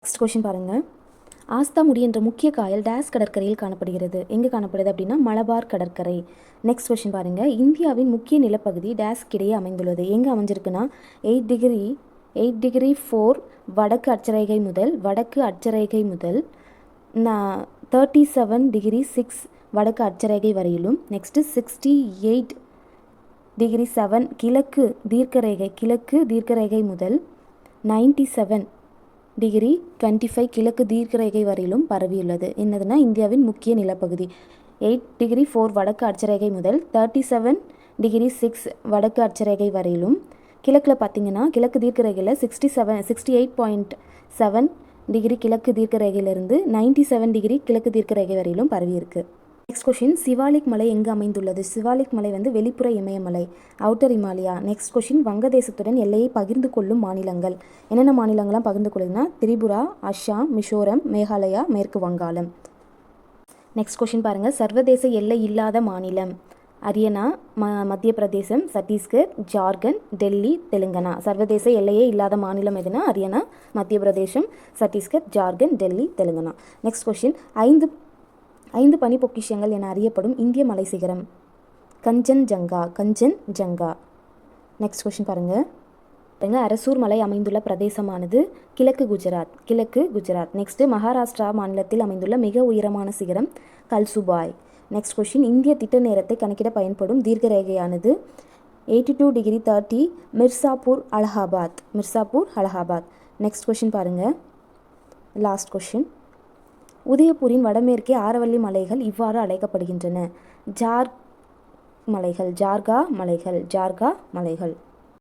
Next question பாருங்கள். ஆஸ்தாமுடி என்ற முக்கிய காயல் டேஸ் கடற்கரையில் காணப்படுகிறது. எங்கே காணப்படுது அப்படின்னா மலபார் கடற்கரை. நெக்ஸ்ட் கொஷின் பாருங்கள். இந்தியாவின் முக்கிய நிலப்பகுதி டேஸ்கிடையே அமைந்துள்ளது. எங்கே அமைஞ்சிருக்குன்னா 8°4 வடக்கு அட்சரேகை முதல் 37°6 வடக்கு அட்சரேகை வரையிலும். நெக்ஸ்ட்டு 68°7 கிழக்கு தீர்க்கரேகை முதல் 97°25 கிழக்கு தீர்க்கரேகை வரையிலும் பரவியுள்ளது. என்னதுன்னா இந்தியாவின் முக்கிய நிலப்பகுதி 8°4 வடக்கு அட்சரேகை முதல் 37°6 வடக்கு அட்சரேகை வரையிலும். கிழக்கில் பார்த்தீங்கன்னா கிழக்கு தீர்க்கரேகையில் 68.7° கிழக்கு தீர்க்கரேகையிலிருந்து 97° கிழக்கு தீர்க்கரேகை வரையிலும் பரவியிருக்கு. Next question. சிவாலிக் மலை எங்கு அமைந்துள்ளது? சிவாலிக் மலை வெளிப்புற இமயமலை, அவுட்டர் இமாலயா. Next question. வங்கதேசத்துடன் எல்லையை பகிர்ந்து கொள்ளும் மாநிலங்கள். என்னென்ன மாநிலங்கள்லாம் பகிர்ந்து கொள்ளுதுன்னா திரிபுரா, அஸ்ஸாம், மிசோரம், மேகாலயா, மேற்கு வங்காளம். நெக்ஸ்ட் கொஷின் பாருங்கள். சர்வதேச எல்லை இல்லாத மாநிலம். ஹரியானா, மத்திய பிரதேசம், சத்தீஸ்கர், ஜார்க்கண்ட், டெல்லி, தெலுங்கானா. சர்வதேச எல்லையே இல்லாத மாநிலம் எதுனா ஹரியானா, மத்திய பிரதேசம், சத்தீஸ்கர், ஜார்க்கண்ட், டெல்லி, தெலுங்கானா. Next question. ஐந்து பனி பொக்கிஷங்கள் என அறியப்படும் இந்திய மலை சிகரம். கஞ்சன்ஜங்கா. நெக்ஸ்ட் கொஷின் பாருங்கள். அரசூர் மலை அமைந்துள்ள பிரதேசமானது கிழக்கு குஜராத். நெக்ஸ்ட்டு மகாராஷ்டிரா மாநிலத்தில் அமைந்துள்ள மிக உயரமான சிகரம் கல்சுபாய். Next question. இந்திய திட்ட நேரத்தை கணக்கிட பயன்படும் தீர்க்கரேகையானது 82°30 மிர்சாப்பூர் அலகாபாத். நெக்ஸ்ட் கொஷின் பாருங்கள். Last question. உதயபூரின் வடமேற்கே ஆரவல்லி மலைகள் இவ்வாறு அழைக்கப்படுகின்றன. ஜார்கா மலைகள்.